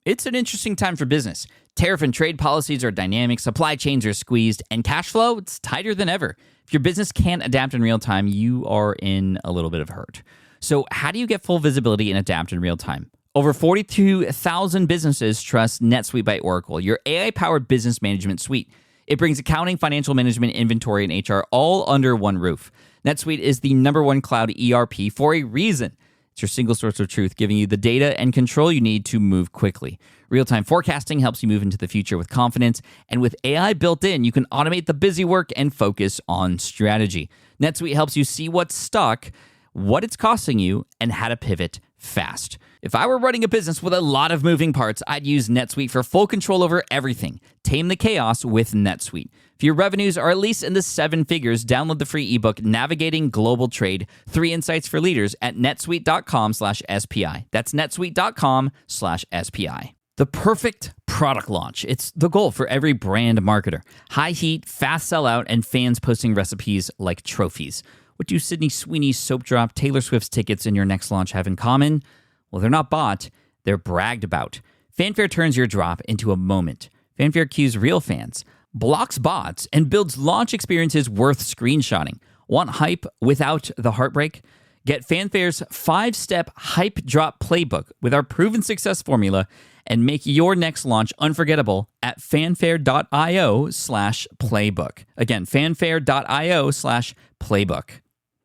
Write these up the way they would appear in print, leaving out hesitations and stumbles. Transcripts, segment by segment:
It's an interesting time for business. Tariff and trade policies are dynamic, supply chains are squeezed, and cash flow, it's tighter than ever. If your business can't adapt in real time, you are in a little bit of hurt. So how do you get full visibility and adapt in real time? Over 42,000 businesses trust NetSuite by Oracle, your AI-powered business management suite. It brings accounting, financial management, inventory, and HR all under one roof. NetSuite is the #1 cloud ERP for a reason. It's your single source of truth, giving you the data and control you need to move quickly. Real-time forecasting helps you move into the future with confidence, and with AI built in, you can automate the busy work and focus on strategy. NetSuite helps you see what's stuck, what it's costing you, and how to pivot fast. If I were running a business with a lot of moving parts, I'd use NetSuite for full control over everything. Tame the chaos with NetSuite. If your revenues are at least in the 7 figures, download the free ebook, Navigating Global Trade, 3 Insights for Leaders at netsuite.com/SPI. That's netsuite.com/SPI. The perfect product launch. It's the goal for every brand marketer. High heat, fast sellout, and fans posting recipes like trophies. What do Sydney Sweeney's soap drop, Taylor Swift's tickets, and your next launch have in common? Well, they're not bought, they're bragged about. Fanfare turns your drop into a moment. Fanfare cues real fans, blocks bots, and builds launch experiences worth screenshotting. Want hype without the heartbreak? Get Fanfare's 5-step hype drop playbook with our proven success formula and make your next launch unforgettable at fanfare.io/playbook. Again, fanfare.io/playbook.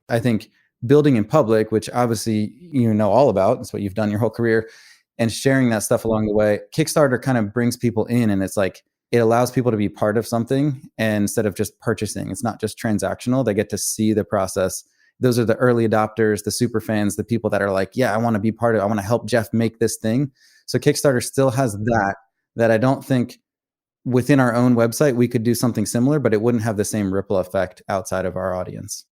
I think building in public, which obviously you know all about, it's what you've done your whole career, and sharing that stuff along the way. Kickstarter kind of brings people in, and it's like it allows people to be part of something and instead of just purchasing. It's not just transactional. They get to see the process. Those are the early adopters, the super fans, the people that are like, yeah, I want to be part of it. I want to help Jeff make this thing. So Kickstarter still has that I don't think within our own website we could do something similar, but it wouldn't have the same ripple effect outside of our audience.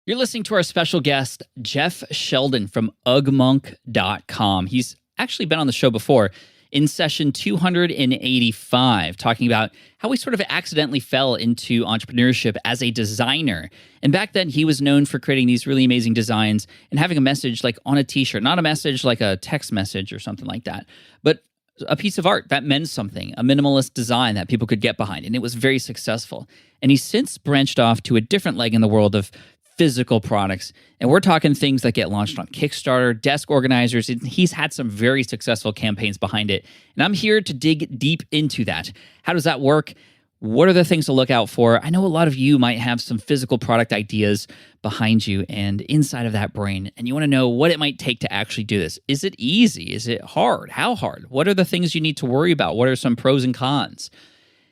You're listening to our special guest, Jeff Sheldon from ugmonk.com. He's actually been on the show before in session 285, talking about how he sort of accidentally fell into entrepreneurship as a designer. And back then, he was known for creating these really amazing designs and having a message like on a t-shirt, not a message like a text message or something like that, but a piece of art that meant something, a minimalist design that people could get behind. And it was very successful. And he's since branched off to a different leg in the world of physical products. And we're talking things that get launched on Kickstarter, desk organizers. He's had some very successful campaigns behind it. And I'm here to dig deep into that. How does that work? What are the things to look out for? I know a lot of you might have some physical product ideas behind you and inside of that brain, and you want to know what it might take to actually do this. Is it easy? Is it hard? How hard? What are the things you need to worry about? What are some pros and cons?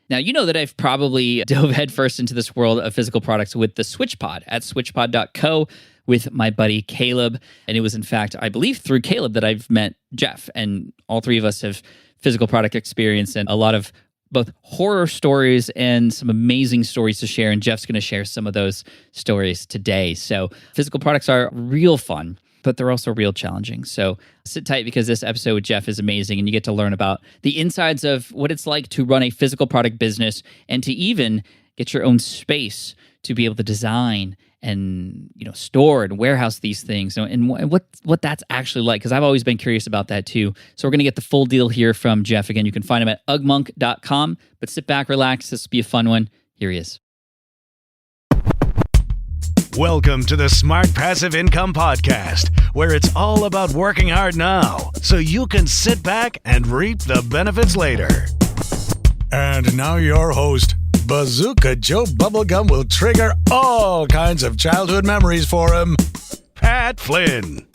Now, you know that I've probably dove headfirst into this world of physical products with the SwitchPod at switchpod.co with my buddy Caleb. And it was, in fact, I believe through Caleb that I've met Jeff. And all three of us have physical product experience and a lot of both horror stories and some amazing stories to share. And Jeff's going to share some of those stories today. So physical products are real fun, but they're also real challenging. So sit tight because this episode with Jeff is amazing and you get to learn about the insides of what it's like to run a physical product business and to even get your own space to be able to design and store and warehouse these things and what that's actually like, because I've always been curious about that too. So we're going to get the full deal here from Jeff. Again, you can find him at ugmonk.com, but sit back, relax. This will be a fun one. Here he is. Welcome to the Smart Passive Income Podcast, where it's all about working hard now so you can sit back and reap the benefits later. And now your host, Bazooka Joe Bubblegum will trigger all kinds of childhood memories for him, Pat Flynn.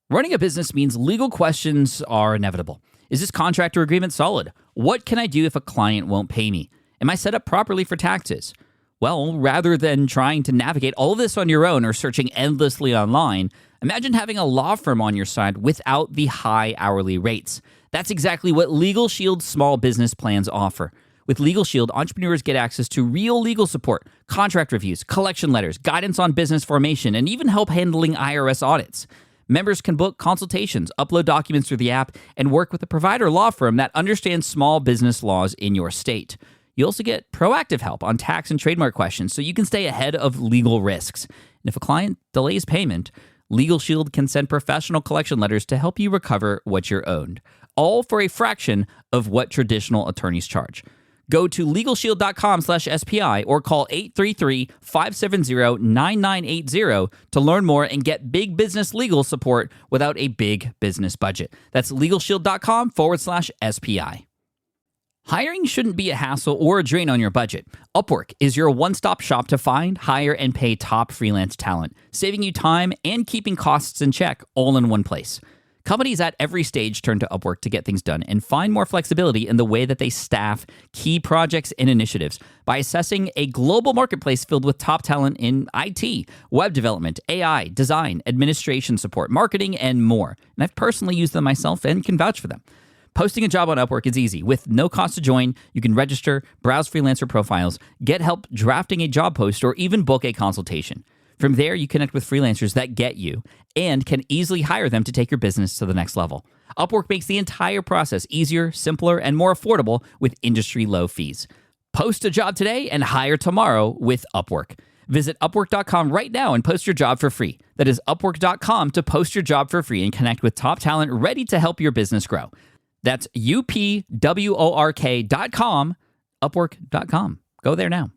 Running a business means legal questions are inevitable. Is this contract or agreement solid? What can I do if a client won't pay me? Am I set up properly for taxes? Well, rather than trying to navigate all of this on your own or searching endlessly online, imagine having a law firm on your side without the high hourly rates. That's exactly what Legal Shield's small business plans offer. With Legal Shield, entrepreneurs get access to real legal support, contract reviews, collection letters, guidance on business formation, and even help handling IRS audits. Members can book consultations, upload documents through the app, and work with a provider law firm that understands small business laws in your state. You also get proactive help on tax and trademark questions so you can stay ahead of legal risks. And if a client delays payment, Legal Shield can send professional collection letters to help you recover what you're owed, all for a fraction of what traditional attorneys charge. Go to LegalShield.com/SPI or call 833-570-9980 to learn more and get big business legal support without a big business budget. That's LegalShield.com/SPI. Hiring shouldn't be a hassle or a drain on your budget. Upwork is your one-stop shop to find, hire, and pay top freelance talent, saving you time and keeping costs in check all in one place. Companies at every stage turn to Upwork to get things done and find more flexibility in the way that they staff key projects and initiatives by assessing a global marketplace filled with top talent in IT, web development, AI, design, administration support, marketing, and more. And I've personally used them myself and can vouch for them. Posting a job on Upwork is easy. With no cost to join, you can register, browse freelancer profiles, get help drafting a job post, or even book a consultation. From there, you connect with freelancers that get you and can easily hire them to take your business to the next level. Upwork makes the entire process easier, simpler, and more affordable with industry-low fees. Post a job today and hire tomorrow with Upwork. Visit Upwork.com right now and post your job for free. That is Upwork.com to post your job for free and connect with top talent ready to help your business grow. That's UPWORK.com, Upwork.com. Go there now.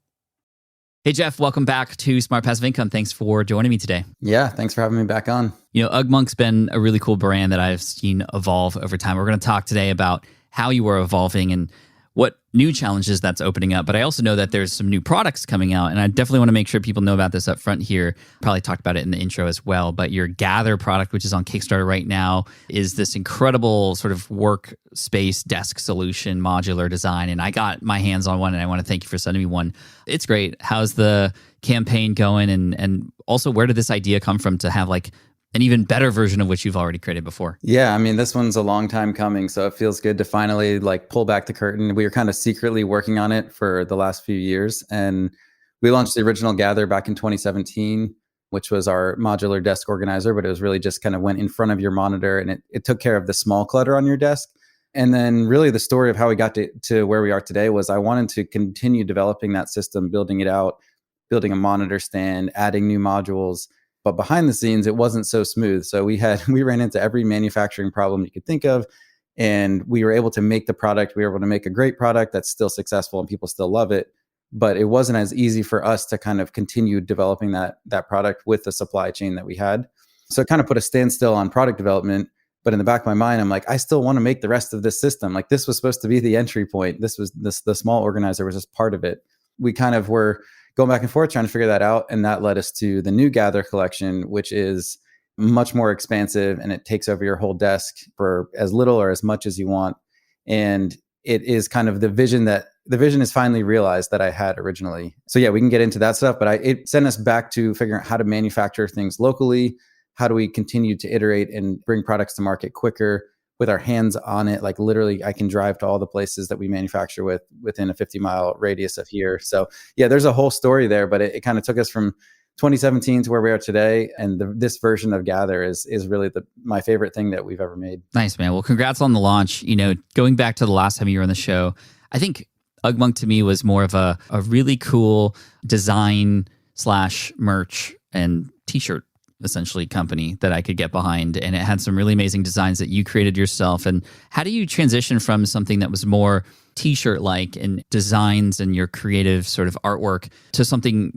Hey, Jeff, welcome back to Smart Passive Income. Thanks for joining me today. Yeah, thanks for having me back on. You know, UGMonk's been a really cool brand that I've seen evolve over time. We're going to talk today about how you are evolving and what new challenges that's opening up. But I also know that there's some new products coming out, and I definitely want to make sure people know about this up front here. Probably talked about it in the intro as well, but your Gather product, which is on Kickstarter right now, is this incredible sort of workspace desk solution, modular design. And I got my hands on one, and I want to thank you for sending me one. It's great. How's the campaign going? And also, where did this idea come from to have like an even better version of what you've already created before? Yeah, I mean, this one's a long time coming, so it feels good to finally like pull back the curtain. We were kind of secretly working on it for the last few years, and we launched the original Gather back in 2017, which was our modular desk organizer, but it was really just kind of went in front of your monitor, and it took care of the small clutter on your desk. And then really the story of how we got to where we are today was I wanted to continue developing that system, building it out, building a monitor stand, adding new modules. But behind the snes, it wasn't so smooth. So we ran into every manufacturing problem you could think of, and we were able to make the product. We were able to make a great product that's still successful and people still love it. But it wasn't as easy for us to kind of continue developing that product with the supply chain that we had. So it kind of put a standstill on product development. But in the back of my mind, I'm like, I still want to make the rest of this system. Like this was supposed to be the entry point. The small organizer was just part of it. We kind of were going back and forth trying to figure that out. And that led us to the new Gather collection, which is much more expansive, and it takes over your whole desk for as little or as much as you want. And it is kind of the vision is finally realized that I had originally. So yeah, we can get into that stuff, but it sent us back to figuring out how to manufacture things locally. How do we continue to iterate and bring products to market quicker with our hands on it? Like literally, I can drive to all the places that we manufacture within a 50-mile radius of here. So yeah, there's a whole story there, but it kind of took us from 2017 to where we are today. And this version of Gather is really my favorite thing that we've ever made. Nice, man. Well, congrats on the launch. You know, going back to the last time you were on the show, I think UGMonk to me was more of a really cool design / merch and t-shirt essentially company that I could get behind. And it had some really amazing designs that you created yourself. And how do you transition from something that was more t-shirt-like and designs and your creative sort of artwork to something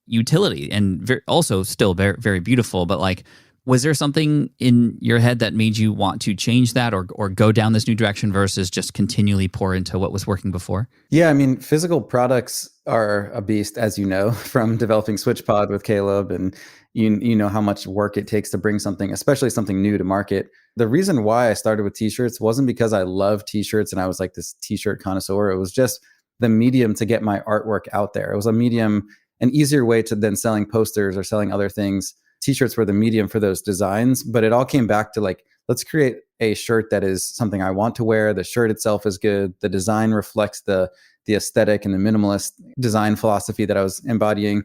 utility and also still very, very beautiful, but like, was there something in your head that made you want to change that or go down this new direction versus just continually pour into what was working before? Yeah, I mean, physical products are a beast, as you know, from developing SwitchPod with Caleb, and you know how much work it takes to bring something, especially something new, to market. The reason why I started with t-shirts wasn't because I love t-shirts and I was like this t-shirt connoisseur. It was just the medium to get my artwork out there. It was a medium, an easier way to than selling posters or selling other things. T-shirts were the medium for those designs, but it all came back to like, let's create a shirt that is something I want to wear. The shirt itself is good. The design reflects the aesthetic and the minimalist design philosophy that I was embodying.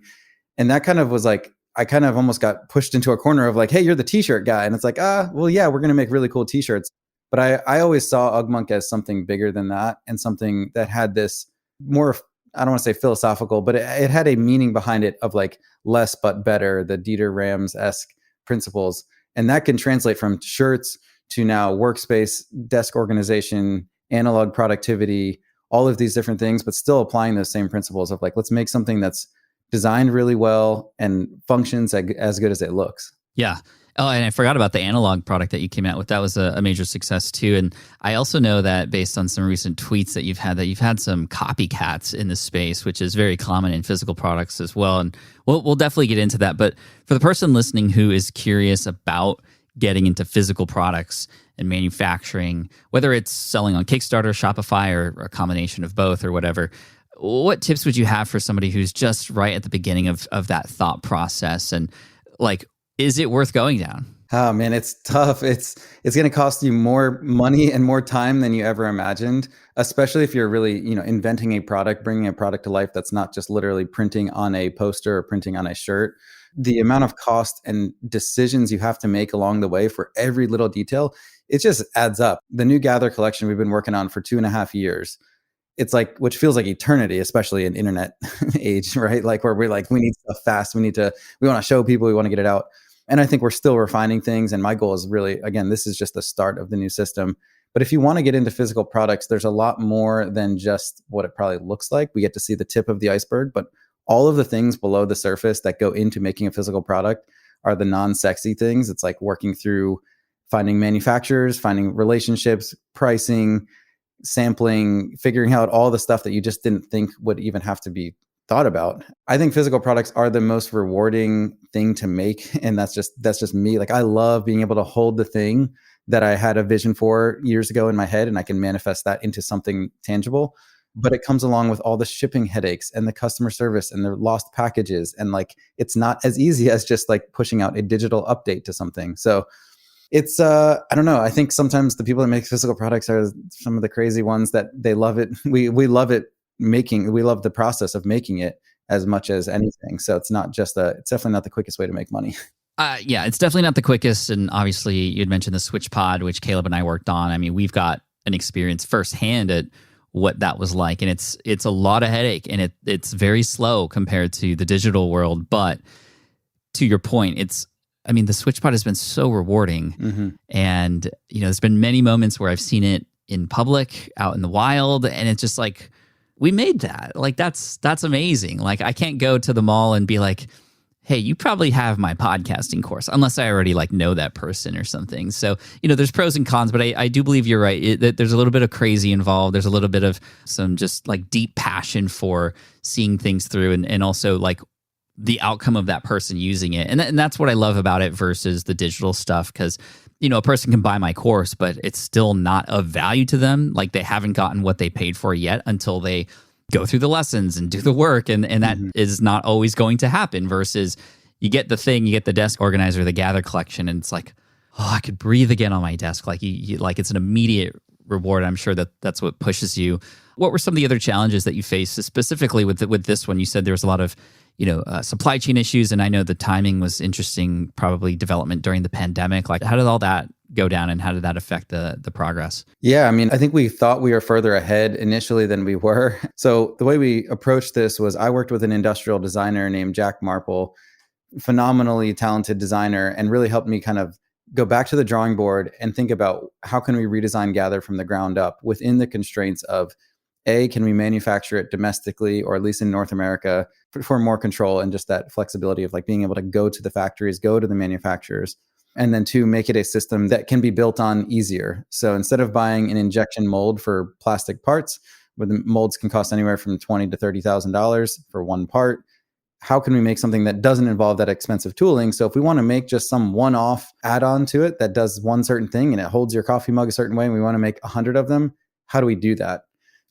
And that kind of was like, I kind of almost got pushed into a corner of like, hey, you're the t-shirt guy. And it's like, well, yeah, we're going to make really cool t-shirts. But I always saw UGMonk as something bigger than that, and something that had this more, I don't want to say philosophical, but it had a meaning behind it of like less but better, the Dieter Rams-esque principles. And that can translate from shirts to now workspace, desk organization, analog productivity, all of these different things, but still applying those same principles of like, let's make something that's designed really well and functions as good as it looks. Yeah. Oh, and I forgot about the analog product that you came out with. That was a major success too. And I also know that based on some recent tweets that you've had some copycats in the space, which is very common in physical products as well. And we'll definitely get into that. But for the person listening who is curious about getting into physical products and manufacturing, whether it's selling on Kickstarter, Shopify, or a combination of both or whatever, what tips would you have for somebody who's just right at the beginning of that thought process? And like, is it worth going down? Oh man, it's tough. It's going to cost you more money and more time than you ever imagined, especially if you're really, inventing a product, bringing a product to life that's not just literally printing on a poster or printing on a shirt. The amount of cost and decisions you have to make along the way for every little detail, it just adds up. The new Gather collection we've been working on for 2.5 years. It's like, which feels like eternity, especially in internet age, right? Like where we're like, we need stuff fast. We want to show people, we want to get it out. And I think we're still refining things. And my goal is really, again, this is just the start of the new system. But if you want to get into physical products, there's a lot more than just what it probably looks like. We get to see the tip of the iceberg, but all of the things below the surface that go into making a physical product are the non-sexy things. It's like working through finding manufacturers, finding relationships, pricing, sampling, figuring out all the stuff that you just didn't think would even have to be thought about. I think physical products are the most rewarding thing to make. And that's just me. Like I love being able to hold the thing that I had a vision for years ago in my head, and I can manifest that into something tangible. But it comes along with all the shipping headaches and the customer service and the lost packages. And like, it's not as easy as just like pushing out a digital update to something. So it's, I don't know. I think sometimes the people that make physical products are some of the crazy ones that they love it. We love it we love the process of making it as much as anything. So it's definitely not the quickest way to make money. Yeah, it's definitely not the quickest. And obviously you'd mentioned the Switch Pod, which Caleb and I worked on. I mean, we've got an experience firsthand at what that was like. And it's a lot of headache, and it's very slow compared to the digital world. But to your point, the Switch Pod has been so rewarding. Mm-hmm. And, there's been many moments where I've seen it in public, out in the wild, and it's just like, we made that. Like, that's amazing. Like, I can't go to the mall and be like, hey, you probably have my podcasting course, unless I already like know that person or something. So, there's pros and cons, but I do believe you're right. There's a little bit of crazy involved. There's a little bit of some just like deep passion for seeing things through, and also like the outcome of that person using it. And that's what I love about it versus the digital stuff. Because, a person can buy my course, but it's still not of value to them. Like, they haven't gotten what they paid for yet until they go through the lessons and do the work. And that is not always going to happen, versus you get the thing, you get the desk organizer, the Gather collection, and it's like, oh, I could breathe again on my desk. Like, you like, it's an immediate reward. I'm sure that's what pushes you. What were some of the other challenges that you faced specifically with this one? You said there was a lot of supply chain issues, and I know the timing was interesting, probably development during the pandemic. Like, how did all that go down, and how did that affect the progress? Yeah, I think we thought we were further ahead initially than we were. So the way we approached this was, I worked with an industrial designer named Jack Marple, phenomenally talented designer, and really helped me kind of go back to the drawing board and think about how can we redesign Gather from the ground up within the constraints of, can we manufacture it domestically, or at least in North America, for more control and just that flexibility of like being able to go to the factories, go to the manufacturers. And then 2, make it a system that can be built on easier. So instead of buying an injection mold for plastic parts, where the molds can cost anywhere from $20,000 to $30,000 for one part, how can we make something that doesn't involve that expensive tooling? So if we want to make just some one-off add-on to it that does one certain thing and it holds your coffee mug a certain way, and we want to make 100 of them, how do we do that?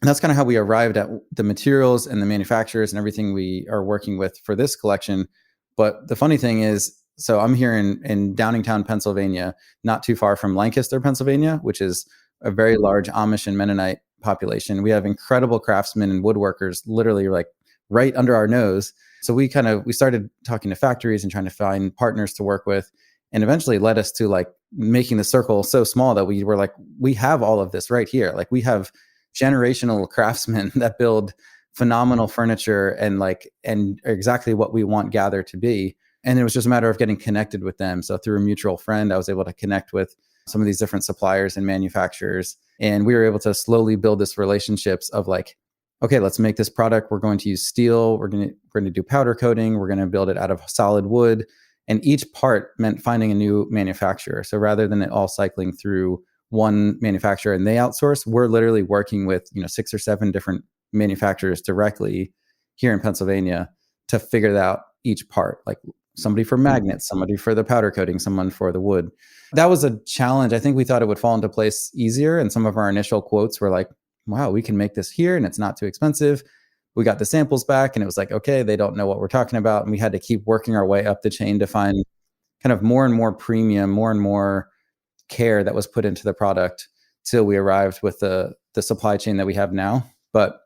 And that's kind of how we arrived at the materials and the manufacturers and everything we are working with for this collection. But the funny thing is, so I'm here in Downingtown, Pennsylvania, not too far from Lancaster, Pennsylvania, which is a very large Amish and Mennonite population. We have incredible craftsmen and woodworkers literally like right under our nose. So we started talking to factories and trying to find partners to work with, and eventually led us to like making the circle so small that we were like, we have all of this right here. Like, we have generational craftsmen that build phenomenal furniture and exactly what we want Gather to be. And it was just a matter of getting connected with them. So through a mutual friend, I was able to connect with some of these different suppliers and manufacturers. And we were able to slowly build this relationships of like, okay, let's make this product. We're going to use steel. We're going to do powder coating. We're going to build it out of solid wood. And each part meant finding a new manufacturer. So rather than it all cycling through one manufacturer and they outsource, we're literally working with 6 or 7 different manufacturers directly here in Pennsylvania to figure out each part, like somebody for magnets, somebody for the powder coating, someone for the wood. That was a challenge. I think we thought it would fall into place easier. And some of our initial quotes were like, wow, we can make this here and it's not too expensive. We got the samples back and it was like, okay, they don't know what we're talking about. And we had to keep working our way up the chain to find kind of more and more premium, more and more care that was put into the product till we arrived with the supply chain that we have now. But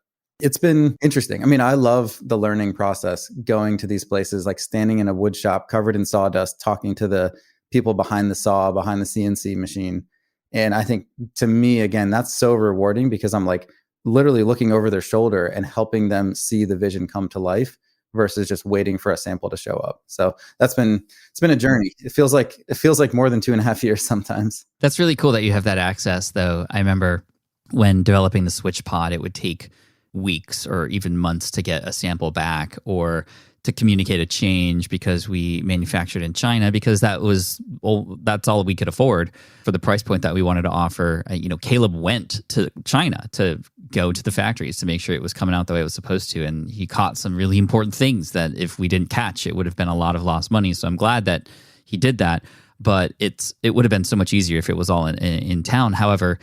it's been interesting. I mean, I love the learning process, going to these places, like standing in a wood shop covered in sawdust, talking to the people behind the saw, behind the CNC machine. And I think to me, again, that's so rewarding because I'm like literally looking over their shoulder and helping them see the vision come to life versus just waiting for a sample to show up. So it's been a journey. It feels like more than 2.5 years sometimes. That's really cool that you have that access though. I remember when developing the switch pod, it would take weeks or even months to get a sample back or to communicate a change because we manufactured in China because that's all we could afford for the price point that we wanted to offer. Caleb went to China to go to the factories to make sure it was coming out the way it was supposed to. And he caught some really important things that if we didn't catch, it would have been a lot of lost money. So I'm glad that he did that, but it would have been so much easier if it was all in town. However,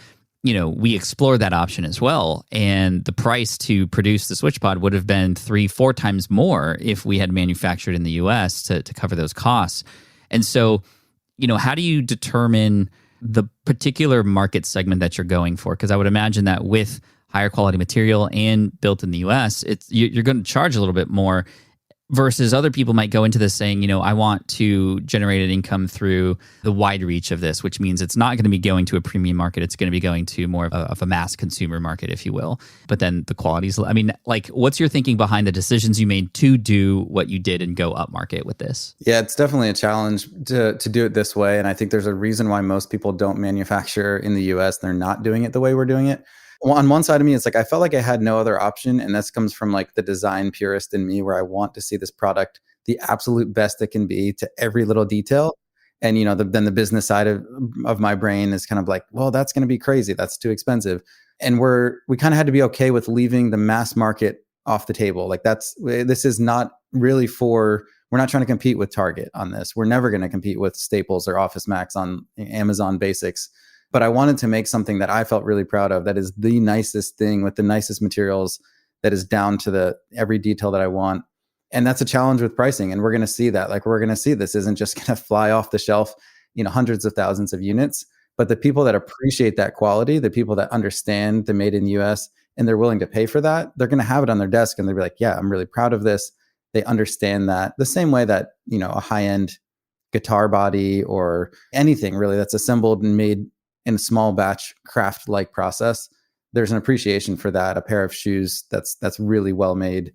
we explored that option as well. And the price to produce the SwitchPod would have been 3-4 times more if we had manufactured in the US to cover those costs. And so, how do you determine the particular market segment that you're going for? Because I would imagine that with higher quality material and built in the US, you're going to charge a little bit more versus other people might go into this saying, I want to generate an income through the wide reach of this, which means it's not going to be going to a premium market. It's going to be going to more of a mass consumer market, if you will. But then the quality's, what's your thinking behind the decisions you made to do what you did and go up market with this? Yeah, it's definitely a challenge to do it this way. And I think there's a reason why most people don't manufacture in the US. They're not doing it the way we're doing it. On one side of me, it's like I felt like I had no other option. And this comes from like the design purist in me, where I want to see this product the absolute best it can be to every little detail. And, then the business side of my brain is kind of like, well, that's going to be crazy. That's too expensive. And we kind of had to be okay with leaving the mass market off the table. Like this is not really we're not trying to compete with Target on this. We're never going to compete with Staples or Office Max on Amazon Basics. But I wanted to make something that I felt really proud of, that is the nicest thing with the nicest materials, that is down to every detail that I want. And that's a challenge with pricing. And we're going to see that. Like, we're going to see this isn't just going to fly off the shelf, hundreds of thousands of units. But the people that appreciate that quality, the people that understand the made in the US and they're willing to pay for that, they're going to have it on their desk and they'll be like, yeah, I'm really proud of this. They understand that the same way that, a high-end guitar body or anything really that's assembled and made in a small batch craft-like process, there's an appreciation for that. A pair of shoes that's really well made.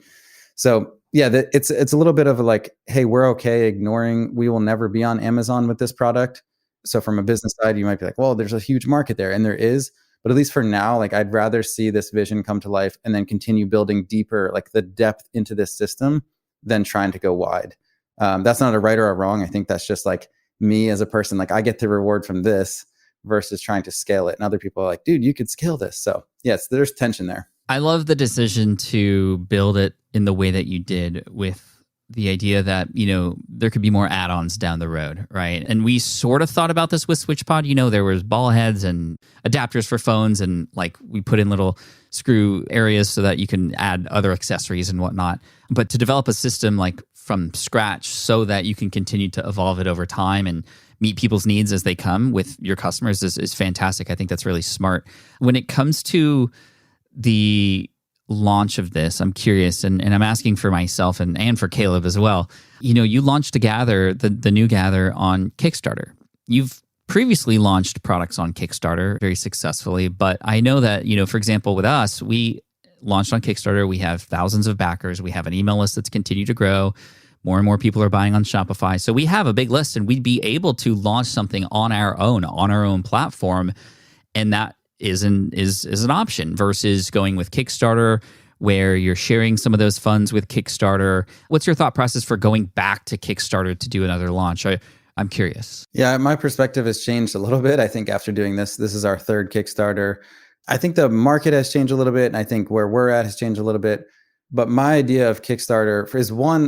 So yeah, it's a little bit of a like, hey, we're okay ignoring. We will never be on Amazon with this product. So from a business side, you might be like, well, there's a huge market there, and there is. But at least for now, like I'd rather see this vision come to life and then continue building deeper, like the depth into this system, than trying to go wide. That's not a right or a wrong. I think that's just like me as a person. Like I get the reward from this versus trying to scale it. And other people are like, dude, you could scale this. So yes, there's tension there. I love the decision to build it in the way that you did, with the idea that, there could be more add-ons down the road, right? And we sort of thought about this with SwitchPod. There was ball heads and adapters for phones, and like we put in little screw areas so that you can add other accessories and whatnot. But to develop a system like from scratch so that you can continue to evolve it over time and meet people's needs as they come with your customers is fantastic. I think that's really smart. When it comes to the launch of this, I'm curious, and I'm asking for myself and for Caleb as well. You launched the new Gather on Kickstarter. You've previously launched products on Kickstarter very successfully, but I know that, for example, with us, we launched on Kickstarter. We have thousands of backers. We have an email list that's continued to grow. More and more people are buying on Shopify. So we have a big list, and we'd be able to launch something on our own platform. And that is an option versus going with Kickstarter, where you're sharing some of those funds with Kickstarter. What's your thought process for going back to Kickstarter to do another launch? I'm curious. Yeah, my perspective has changed a little bit. I think after doing this is our third Kickstarter. I think the market has changed a little bit, and I think where we're at has changed a little bit. But my idea of Kickstarter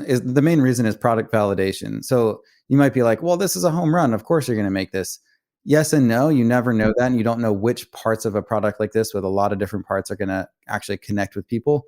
is the main reason is product validation. So you might be like, well, this is a home run. Of course you're going to make this. Yes and no. You never know that. And you don't know which parts of a product like this with a lot of different parts are going to actually connect with people.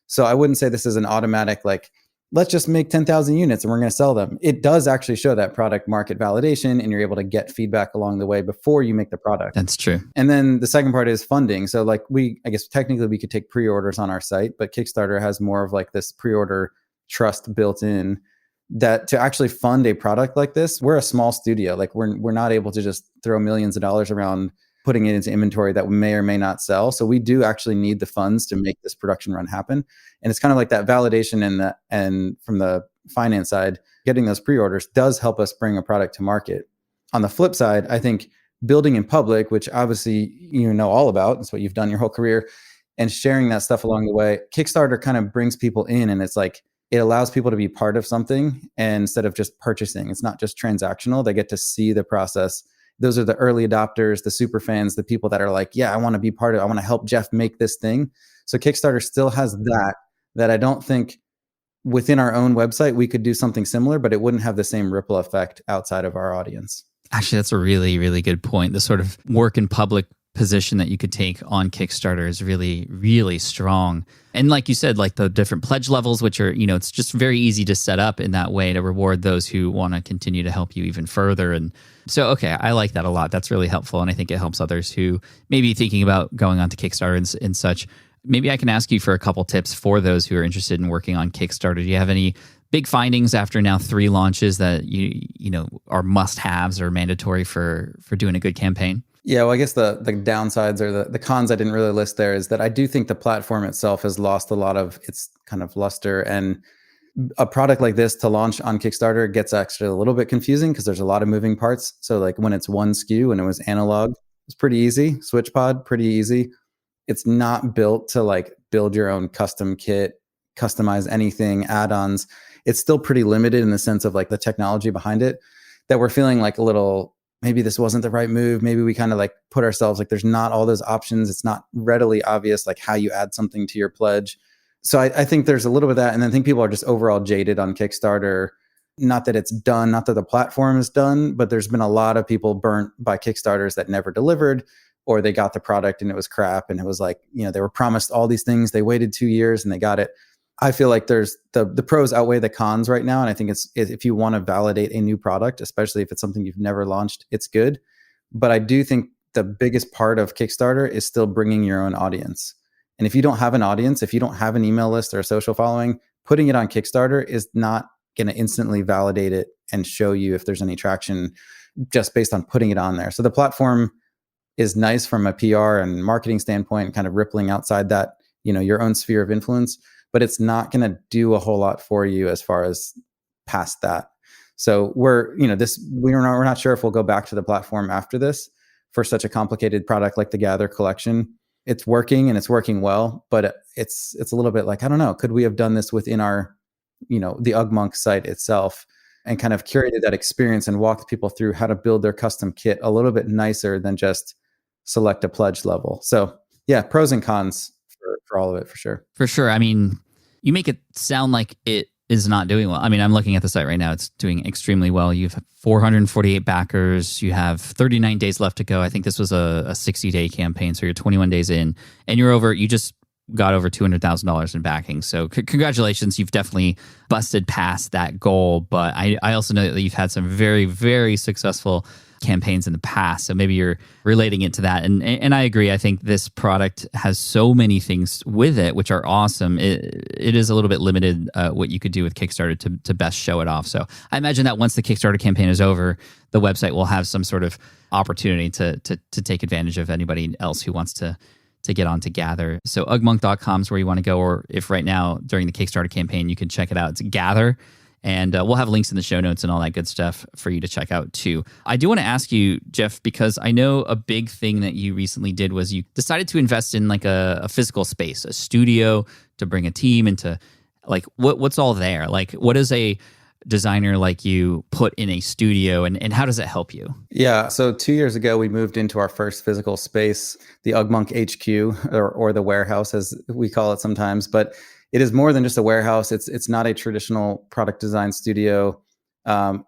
So I wouldn't say this is an automatic, like, let's just make 10,000 units and we're going to sell them. It does actually show that product market validation, and you're able to get feedback along the way before you make the product. That's true. And then the second part is funding. So like I guess technically we could take pre-orders on our site, but Kickstarter has more of like this pre-order trust built in, that to actually fund a product like this, we're a small studio. Like we're not able to just throw millions of dollars around putting it into inventory that we may or may not sell. So we do actually need the funds to make this production run happen. And it's kind of like that validation and from the finance side, getting those pre-orders does help us bring a product to market. On the flip side, I think building in public, which obviously you know all about, it's what you've done your whole career, and sharing that stuff along the way, Kickstarter kind of brings people in, and it's like, it allows people to be part of something, and instead of just purchasing. It's not just transactional. They get to see the process. Those are the early adopters, the super fans, the people that are like, yeah, I want to be part of it. I want to help Jeff make this thing. So Kickstarter still has that I don't think within our own website, we could do something similar, but it wouldn't have the same ripple effect outside of our audience. Actually, that's a really, really good point. The sort of work in public position that you could take on Kickstarter is really, really strong. And like you said, like the different pledge levels, which are, it's just very easy to set up in that way to reward those who want to continue to help you even further. And so, okay, I like that a lot. That's really helpful. And I think it helps others who may be thinking about going on to Kickstarter and such. Maybe I can ask you for a couple tips for those who are interested in working on Kickstarter. Do you have any big findings after now 3 launches that you know are must-haves or mandatory for doing a good campaign? Yeah, well, I guess the downsides or the cons I didn't really list there is that I do think the platform itself has lost a lot of its kind of luster, and a product like this to launch on Kickstarter gets actually a little bit confusing because there's a lot of moving parts. So like when it's one SKU and it was analog, it's pretty easy. SwitchPod, pretty easy. It's not built to like build your own custom kit, customize anything, add-ons. It's still pretty limited in the sense of like the technology behind it, that we're feeling like a little, maybe this wasn't the right move. Maybe we kind of like put ourselves like there's not all those options. It's not readily obvious like how you add something to your pledge. So I think there's a little bit of that. And I think people are just overall jaded on Kickstarter. Not that it's done, not that the platform is done, but there's been a lot of people burnt by Kickstarters that never delivered, or they got the product and it was crap. And it was like, they were promised all these things. They waited 2 years and they got it. I feel like there's the pros outweigh the cons right now. And I think it's, if you want to validate a new product, especially if it's something you've never launched, it's good. But I do think the biggest part of Kickstarter is still bringing your own audience. And if you don't have an audience, if you don't have an email list or a social following, putting it on Kickstarter is not going to instantly validate it and show you if there's any traction just based on putting it on there. So the platform is nice from a PR and marketing standpoint, kind of rippling outside that, your own sphere of influence, but it's not going to do a whole lot for you as far as past that. So we're not sure if we'll go back to the platform after this for such a complicated product like the Gather collection. It's working and it's working well, but it's a little bit like, I don't know, could we have done this within our, the UgMonk site itself and kind of curated that experience and walked people through how to build their custom kit a little bit nicer than just select a pledge level. So yeah, pros and cons for all of it, for sure. For sure. I mean, you make it sound like it is not doing well. I mean, I'm looking at the site right now. It's doing extremely well. You have 448 backers. You have 39 days left to go. I think this was a 60-day campaign, so you're 21 days in, and you just got over $200,000 in backing. So congratulations. You've definitely busted past that goal. But I also know that you've had some very, very successful campaigns in the past. So maybe you're relating it to that. And I agree. I think this product has so many things with it, which are awesome. It is a little bit limited what you could do with Kickstarter to best show it off. So I imagine that once the Kickstarter campaign is over, the website will have some sort of opportunity to take advantage of anybody else who wants to get on to Gather. So ugmonk.com is where you want to go, or if right now during the Kickstarter campaign, you can check it out. It's Gather, And we'll have links in the show notes and all that good stuff for you to check out too. I do want to ask you, Jeff, because I know a big thing that you recently did was you decided to invest in like a physical space, a studio, to bring a team into like what's all there? Like what does a designer like you put in a studio, and how does it help you? Yeah. So 2 years ago, we moved into our first physical space, the Ugmonk HQ, or the warehouse, as we call it sometimes. But it is more than just a warehouse. It's not a traditional product design studio.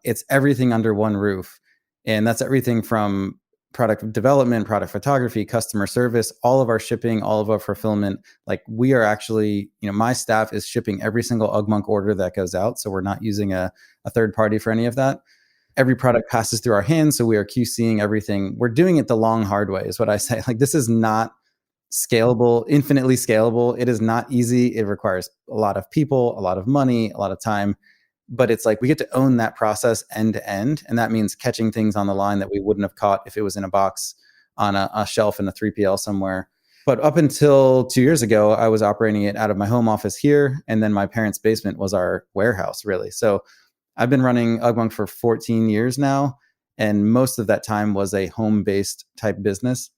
It's everything under one roof. And that's everything from product development, product photography, customer service, all of our shipping, all of our fulfillment. Like we are actually, my staff is shipping every single Ugmonk order that goes out. So we're not using a third party for any of that. Every product passes through our hands. So we are QCing everything. We're doing it the long, hard way is what I say. Like this is not scalable, infinitely scalable. It is not easy. It requires a lot of people, a lot of money, a lot of time. But it's like we get to own that process end to end. And that means catching things on the line that we wouldn't have caught if it was in a box on a shelf in a 3PL somewhere. But up until 2 years ago, I was operating it out of my home office here. And then my parents' basement was our warehouse, really. So I've been running Ugmonk for 14 years now. And most of that time was a home-based type business.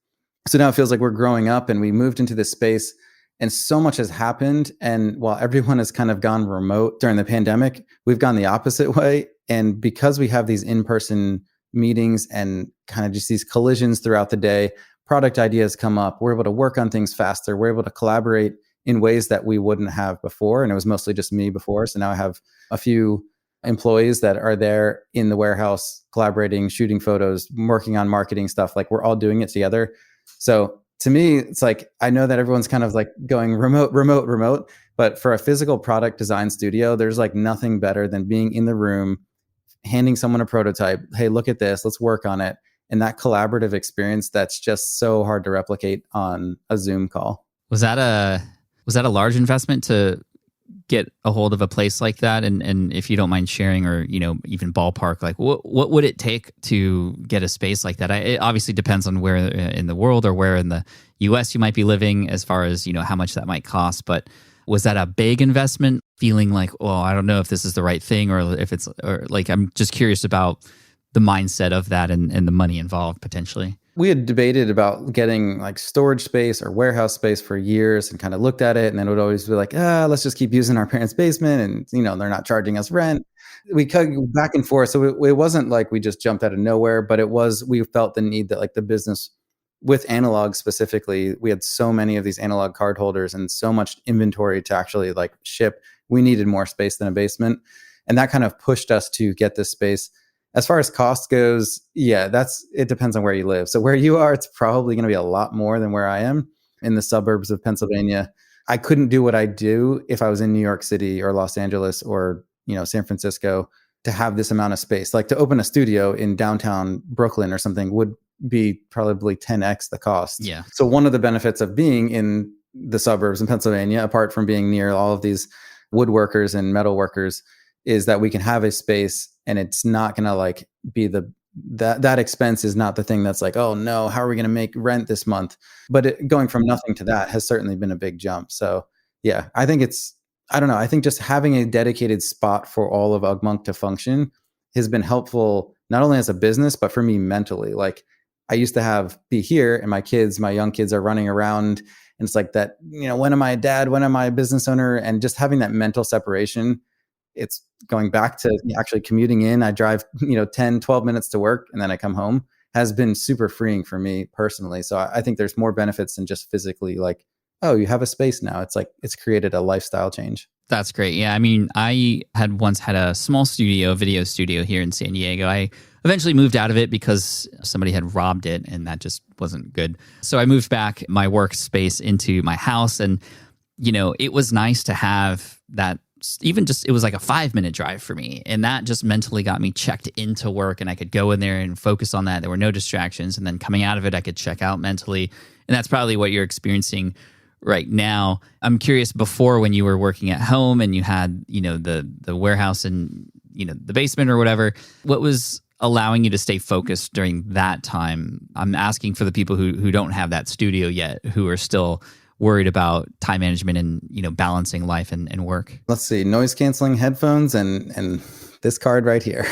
So now it feels like we're growing up and we moved into this space and so much has happened. And while everyone has kind of gone remote during the pandemic, we've gone the opposite way. And because we have these in-person meetings and kind of just these collisions throughout the day, product ideas come up. We're able to work on things faster. We're able to collaborate in ways that we wouldn't have before. And it was mostly just me before. So now I have a few employees that are there in the warehouse, collaborating, shooting photos, working on marketing stuff. Like we're all doing it together. So to me, it's like, I know that everyone's kind of like going remote, but for a physical product design studio, there's like nothing better than being in the room, handing someone a prototype. Hey, look at this, let's work on it. And that collaborative experience that's just so hard to replicate on a Zoom call. Was that a large investment to get a hold of a place like that? And if you don't mind sharing, or even ballpark, like what would it take to get a space like that? It obviously depends on where in the world or where in the US you might be living, as far as how much that might cost. But was that a big investment? Feeling like, well, I don't know if this is the right thing, or if it's, or like, I'm just curious about the mindset of that and the money involved potentially. We had debated about getting like storage space or warehouse space for years and kind of looked at it. And then it would always be like, let's just keep using our parents' basement. And, they're not charging us rent. We cut back and forth. So it wasn't like we just jumped out of nowhere, but we felt the need that like the business with analog specifically, we had so many of these analog card holders and so much inventory to actually like ship. We needed more space than a basement. And that kind of pushed us to get this space. As far as cost goes, yeah, it depends on where you live. So where you are, it's probably going to be a lot more than where I am in the suburbs of Pennsylvania. I couldn't do what I do if I was in New York City or Los Angeles or, San Francisco to have this amount of space. Like to open a studio in downtown Brooklyn or something would be probably 10x the cost. Yeah. So one of the benefits of being in the suburbs in Pennsylvania, apart from being near all of these woodworkers and metal workers, is that we can have a space and it's not going to like be that expense is not the thing that's like, oh no, how are we going to make rent this month? But going from nothing to that has certainly been a big jump. So yeah, I think I don't know. I think just having a dedicated spot for all of Ugmonk to function has been helpful, not only as a business, but for me mentally. Like I used to be here and my young kids are running around and it's like that, when am I a dad? When am I a business owner? And just having that mental separation, it's going back to actually commuting in. I drive, 10, 12 minutes to work and then I come home, has been super freeing for me personally. So I think there's more benefits than just physically like, oh, you have a space now. It's like, it's created a lifestyle change. That's great. Yeah. I mean, I had once had a small video studio here in San Diego. I eventually moved out of it because somebody had robbed it and that just wasn't good. So I moved back my workspace into my house and, it was nice to have that. Even just, it was like a 5-minute drive for me. And that just mentally got me checked into work and I could go in there and focus on that. There were no distractions. And then coming out of it, I could check out mentally. And that's probably what you're experiencing right now. I'm curious, before when you were working at home and you had, the warehouse and, the basement or whatever, what was allowing you to stay focused during that time? I'm asking for the people who don't have that studio yet, who are still worried about time management and, balancing life and work? Let's see, noise canceling headphones and this card right here.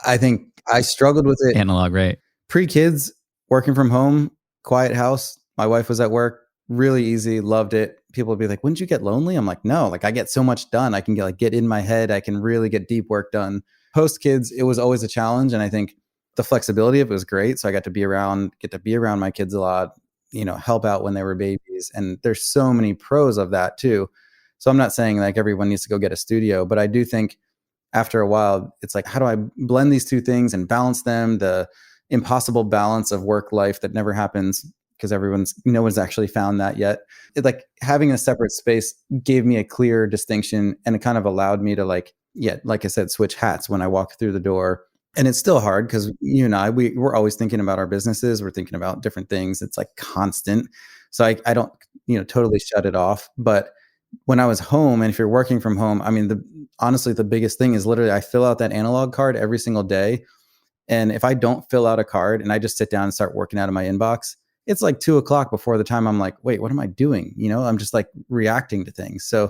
I think I struggled with it. Analog, right? Pre-kids, working from home, quiet house. My wife was at work, really easy, loved it. People would be like, wouldn't you get lonely? I'm like, no, like I get so much done. I can get in my head. I can really get deep work done. Post kids, it was always a challenge. And I think the flexibility of it was great. So I get to be around my kids a lot, help out when they were babies. And there's so many pros of that too. So I'm not saying like everyone needs to go get a studio, but I do think after a while, it's like, how do I blend these two things and balance them? The impossible balance of work life that never happens because no one's actually found that yet. It, like having a separate space gave me a clear distinction, and it kind of allowed me to like I said, switch hats when I walk through the door. And it's still hard because you and I, we're always thinking about our businesses. We're thinking about different things. It's like constant. So I don't, totally shut it off. But when I was home, and if you're working from home, I mean, honestly, the biggest thing is literally I fill out that analog card every single day. And if I don't fill out a card and I just sit down and start working out of my inbox, it's like 2:00 before the time I'm like, wait, what am I doing? I'm just like reacting to things. So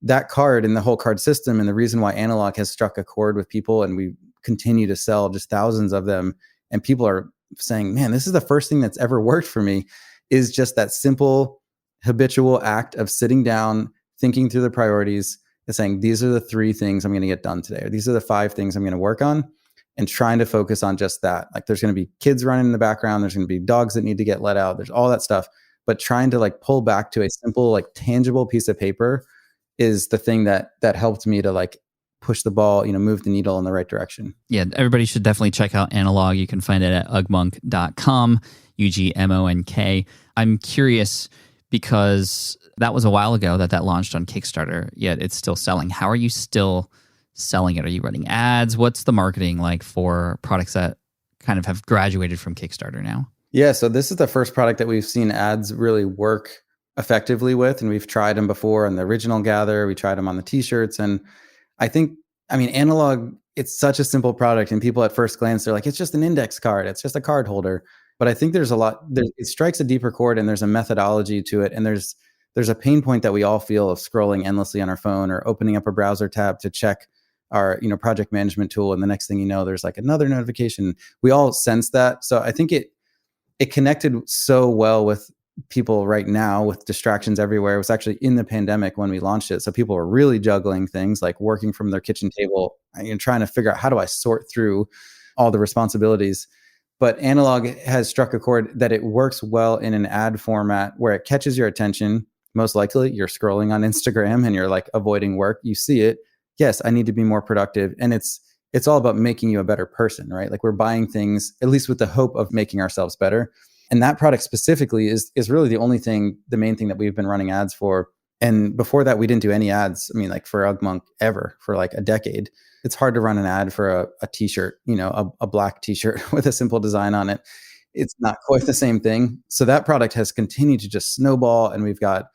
that card and the whole card system, and the reason why analog has struck a chord with people, and we continue to sell just thousands of them, and people are saying, man, this is the first thing that's ever worked for me, is just that simple habitual act of sitting down, thinking through the priorities, and saying, these are the 3 things I'm going to get done today, or these are the 5 things I'm going to work on, and trying to focus on just that. Like there's going to be kids running in the background. There's going to be dogs that need to get let out. There's all that stuff, but trying to like pull back to a simple, like tangible piece of paper is the thing that helped me to like push the ball, move the needle in the right direction. Yeah, everybody should definitely check out Analog. You can find it at ugmonk.com, UGMONK. I'm curious because that was a while ago that launched on Kickstarter, yet it's still selling. How are you still selling it? Are you running ads? What's the marketing like for products that kind of have graduated from Kickstarter now? Yeah, so this is the first product that we've seen ads really work effectively with, and we've tried them before on the original Gather. We tried them on the t-shirts, and I think, Analog, it's such a simple product, and people at first glance, they're like, it's just an index card. It's just a card holder. But I think it strikes a deeper chord, and there's a methodology to it. And there's a pain point that we all feel of scrolling endlessly on our phone or opening up a browser tab to check our, project management tool. And the next thing you know, there's like another notification. We all sense that. So I think it connected so well with people right now with distractions everywhere. It was actually in the pandemic when we launched it. So people were really juggling things like working from their kitchen table and trying to figure out, how do I sort through all the responsibilities? But Analog has struck a chord that it works well in an ad format where it catches your attention. Most likely you're scrolling on Instagram and you're like avoiding work. You see it. Yes, I need to be more productive. And it's all about making you a better person, right? Like we're buying things, at least with the hope of making ourselves better. And that product specifically is really the main thing that we've been running ads for. And before that, we didn't do any ads. Like for Ugmonk ever, for like a decade. It's hard to run an ad for a t-shirt, a black t-shirt with a simple design on it. It's not quite the same thing. So that product has continued to just snowball, and we've got,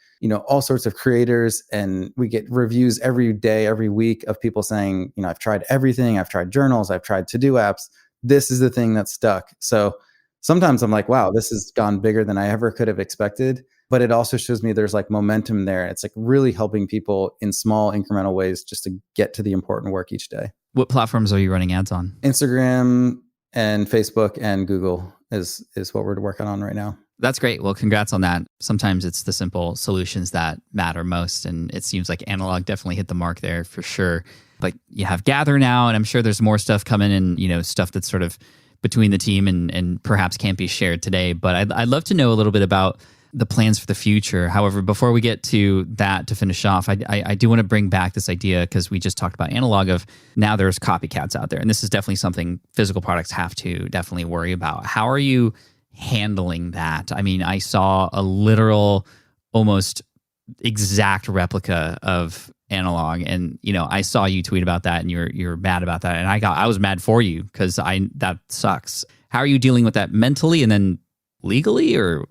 all sorts of creators, and we get reviews every day, every week of people saying, I've tried everything. I've tried journals. I've tried to-do apps. This is the thing that stuck. So sometimes I'm like, wow, this has gone bigger than I ever could have expected. But it also shows me there's like momentum there. It's like really helping people in small incremental ways just to get to the important work each day. What platforms are you running ads on? Instagram and Facebook and Google is what we're working on right now. That's great. Well, congrats on that. Sometimes it's the simple solutions that matter most. And it seems like Analog definitely hit the mark there for sure. But you have Gather now, and I'm sure there's more stuff coming in, stuff that's sort of between the team and perhaps can't be shared today. But I'd love to know a little bit about the plans for the future. However, before we get to that, to finish off, I do want to bring back this idea, because we just talked about Analog, of now there's copycats out there. And this is definitely something physical products have to definitely worry about. How are you handling that? I saw a literal, almost exact replica of Analog, and I saw you tweet about that, and you're mad about that, and I was mad for you, because that sucks. How are you dealing with that mentally, and then legally, or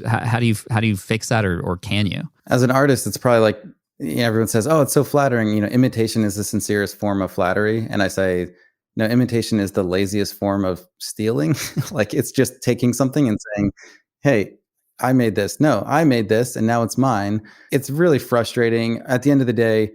how do you fix that, or can you? As an artist, it's probably like, everyone says, oh, it's so flattering, imitation is the sincerest form of flattery, and I say, no, imitation is the laziest form of stealing. Like it's just taking something and saying, hey, I made this. No, I made this and now it's mine. It's really frustrating. At the end of the day,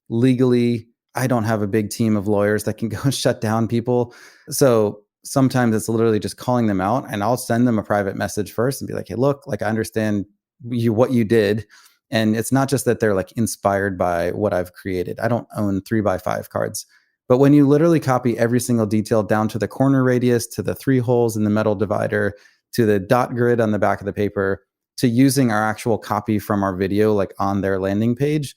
legally, I don't have a big team of lawyers that can go and shut down people. So sometimes it's literally just calling them out, and I'll send them a private message first and be like, hey, look, like I understand what you did. And it's not just that they're like inspired by what I've created. I don't own 3x5 cards. But when you literally copy every single detail down to the corner radius, to the 3 holes in the metal divider, to the dot grid on the back of the paper, to using our actual copy from our video, like on their landing page,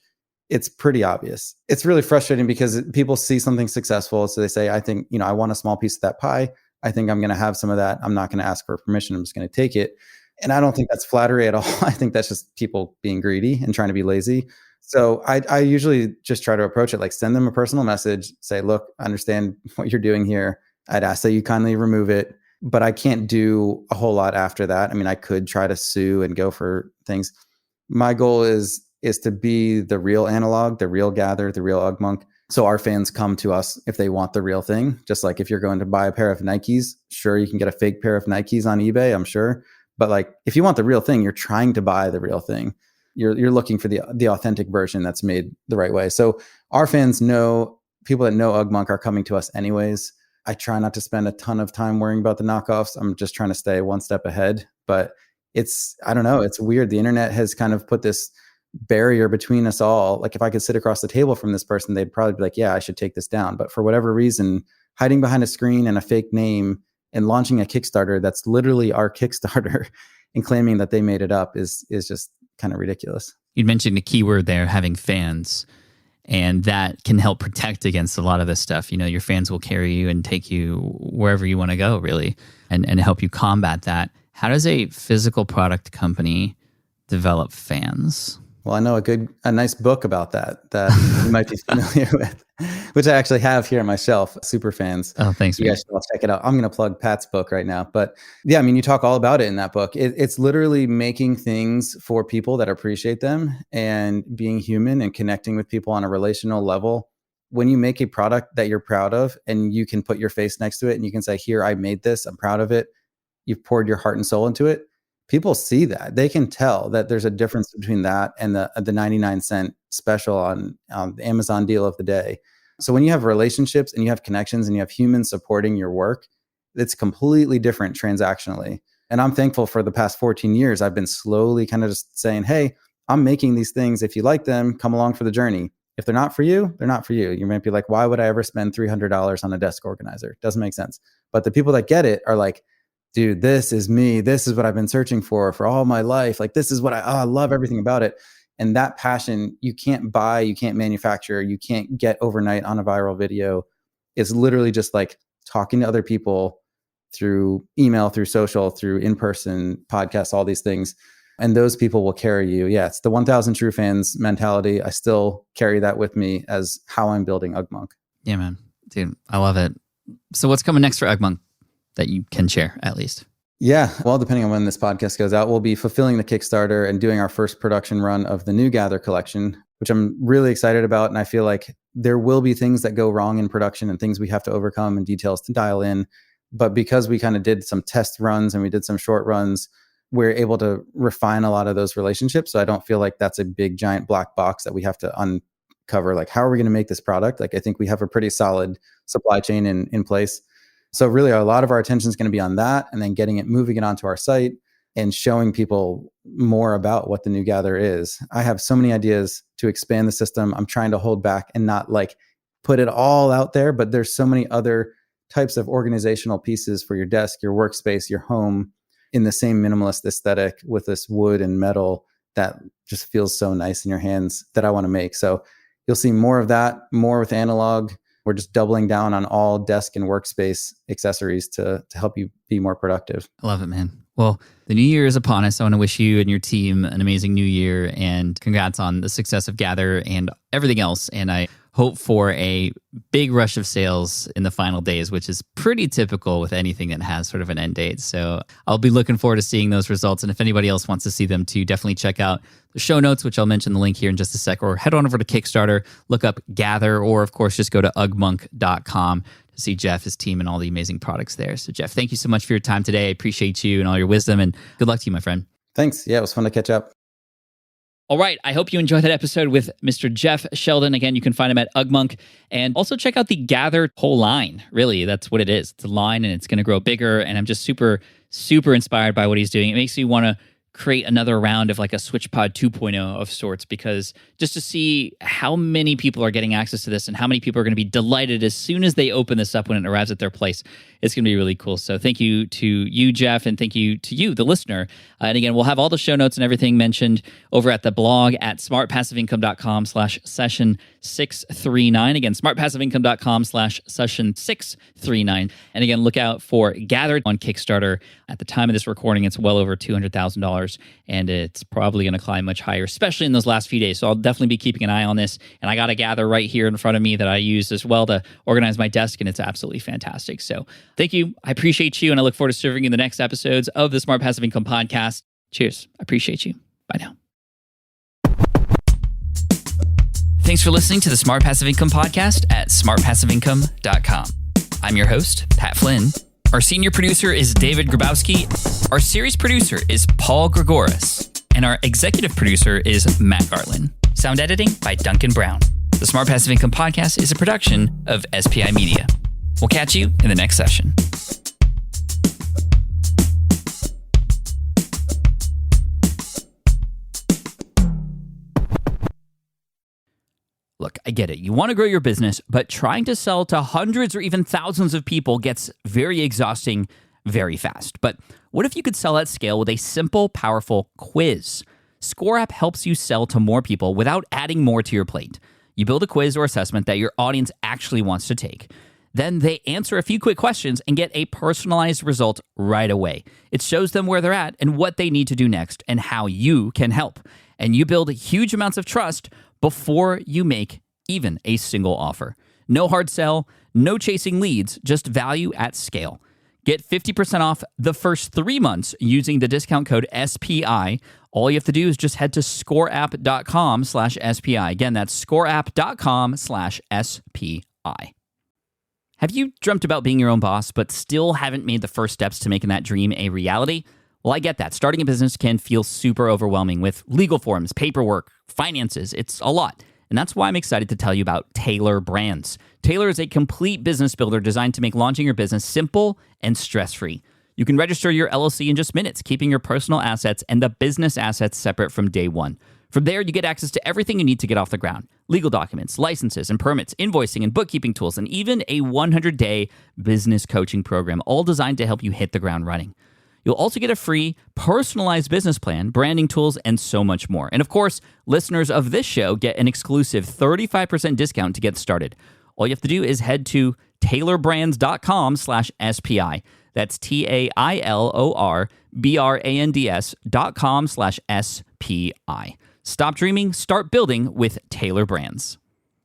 it's pretty obvious. It's really frustrating because people see something successful. So they say, I think, I want a small piece of that pie. I think I'm going to have some of that. I'm not going to ask for permission. I'm just going to take it. And I don't think that's flattery at all. I think that's just people being greedy and trying to be lazy. So I usually just try to approach it like send them a personal message, say, look, I understand what you're doing here. I'd ask that you kindly remove it, but I can't do a whole lot after that. I mean, I could try to sue and go for things. My goal is to be the real analog, the real Gather, the real Ugmonk. So our fans come to us if they want the real thing. Just like if you're going to buy a pair of Nikes, sure, you can get a fake pair of Nikes on eBay, I'm sure. But like, if you want the real thing, you're trying to buy the real thing. You're looking for the authentic version that's made the right way. So our fans know, people that know Ugmonk are coming to us anyways. I try not to spend a ton of time worrying about the knockoffs. I'm just trying to stay one step ahead. But I don't know, it's weird. The internet has kind of put this barrier between us all. Like if I could sit across the table from this person, they'd probably be like, yeah, I should take this down. But for whatever reason, hiding behind a screen and a fake name and launching a Kickstarter that's literally our Kickstarter and claiming that they made it up is just kind of ridiculous. You mentioned a keyword there, having fans, and that can help protect against a lot of this stuff. Your fans will carry you and take you wherever you want to go, really, and help you combat that. How does a physical product company develop fans? Well, I know a nice book about that you might be familiar with, which I actually have here on my shelf, Super Fans. Oh, thanks. You guys should all check it out. I'm going to plug Pat's book right now. But yeah, I mean, you talk all about it in that book. It's literally making things for people that appreciate them and being human and connecting with people on a relational level. When you make a product that you're proud of and you can put your face next to it and you can say, here, I made this, I'm proud of it. You've poured your heart and soul into it. People see that. They can tell that there's a difference between that and the 99-cent special on the Amazon deal of the day. So when you have relationships and you have connections and you have humans supporting your work, it's completely different transactionally. And I'm thankful for the past 14 years, I've been slowly kind of just saying, hey, I'm making these things. If you like them, come along for the journey. If they're not for you, they're not for you. You might be like, why would I ever spend $300 on a desk organizer? Doesn't make sense. But the people that get it are like, dude, this is me. This is what I've been searching for all my life. Like, this is what I love everything about it. And that passion, you can't buy, you can't manufacture, you can't get overnight on a viral video. It's literally just like talking to other people through email, through social, through in-person podcasts, all these things. And those people will carry you. Yeah, it's the 1,000 true fans mentality. I still carry that with me as how I'm building Ugmonk. Yeah, man. Dude, I love it. So what's coming next for Ugmonk that you can share at least? Yeah, well, depending on when this podcast goes out, we'll be fulfilling the Kickstarter and doing our first production run of the new Gather collection, which I'm really excited about. And I feel like there will be things that go wrong in production and things we have to overcome and details to dial in. But because we kind of did some test runs and we did some short runs, we're able to refine a lot of those relationships. So I don't feel like that's a big giant black box that we have to uncover. Like, how are we going to make this product? Like, I think we have a pretty solid supply chain in place. So really a lot of our attention is going to be on that, and then moving it onto our site and showing people more about what the new Gather is. I have so many ideas to expand the system. I'm trying to hold back and not like put it all out there, but there's so many other types of organizational pieces for your desk, your workspace, your home in the same minimalist aesthetic with this wood and metal that just feels so nice in your hands that I want to make. So you'll see more of that, more with analog. We're just doubling down on all desk and workspace accessories to help you be more productive. I love it, man. Well, the new year is upon us. I want to wish you and your team an amazing new year, and congrats on the success of Gather and everything else. And I hope for a big rush of sales in the final days, which is pretty typical with anything that has sort of an end date. So I'll be looking forward to seeing those results. And if anybody else wants to see them too, definitely check out the show notes, which I'll mention the link here in just a sec, or head on over to Kickstarter, look up Gather, or of course, just go to ugmonk.com to see Jeff, his team, and all the amazing products there. So Jeff, thank you so much for your time today. I appreciate you and all your wisdom, and good luck to you, my friend. Thanks. Yeah, it was fun to catch up. All right. I hope you enjoyed that episode with Mr. Jeff Sheldon. Again, you can find him at UgMonk, and also check out the Gather whole line. Really, that's what it is. It's a line, and it's going to grow bigger. And I'm just super, super inspired by what he's doing. It makes me want to create another round of like a SwitchPod 2.0 of sorts, because just to see how many people are getting access to this and how many people are going to be delighted as soon as they open this up when it arrives at their place, it's going to be really cool. So thank you to you, Jeff, and thank you to you, the listener. And again, we'll have all the show notes and everything mentioned over at the blog at smartpassiveincome.com/session639. Again, smartpassiveincome.com/session639. And again, look out for Gather on Kickstarter. At the time of this recording, it's well over $200,000, and it's probably going to climb much higher, especially in those last few days. So I'll definitely be keeping an eye on this. And I got a Gather right here in front of me that I use as well to organize my desk, and it's absolutely fantastic. So thank you. I appreciate you, and I look forward to serving you in the next episodes of the Smart Passive Income Podcast. Cheers. I appreciate you. Bye now. Thanks for listening to the Smart Passive Income Podcast at smartpassiveincome.com. I'm your host, Pat Flynn. Our senior producer is David Grabowski. Our series producer is Paul Gregoris. And our executive producer is Matt Garland. Sound editing by Duncan Brown. The Smart Passive Income Podcast is a production of SPI Media. We'll catch you in the next session. Look, I get it. You want to grow your business, but trying to sell to hundreds or even thousands of people gets very exhausting very fast. But what if you could sell at scale with a simple, powerful quiz? ScoreApp helps you sell to more people without adding more to your plate. You build a quiz or assessment that your audience actually wants to take. Then they answer a few quick questions and get a personalized result right away. It shows them where they're at and what they need to do next and how you can help. And you build huge amounts of trust before you make even a single offer. No hard sell, no chasing leads, just value at scale. Get 50% off the first 3 months using the discount code SPI. All you have to do is just head to scoreapp.com/SPI. Again, that's scoreapp.com/SPI. Have you dreamt about being your own boss, but still haven't made the first steps to making that dream a reality? Well, I get that. Starting a business can feel super overwhelming with legal forms, paperwork, finances. It's a lot. And that's why I'm excited to tell you about Taylor Brands. Taylor is a complete business builder designed to make launching your business simple and stress-free. You can register your LLC in just minutes, keeping your personal assets and the business assets separate from day one. From there, you get access to everything you need to get off the ground. Legal documents, licenses and permits, invoicing and bookkeeping tools, and even a 100-day business coaching program, all designed to help you hit the ground running. You'll also get a free personalized business plan, branding tools, and so much more. And of course, listeners of this show get an exclusive 35% discount to get started. All you have to do is head to taylorbrands.com/SPI. That's TAILORBRANDS.com/SPI. Stop dreaming, start building with Taylor Brands.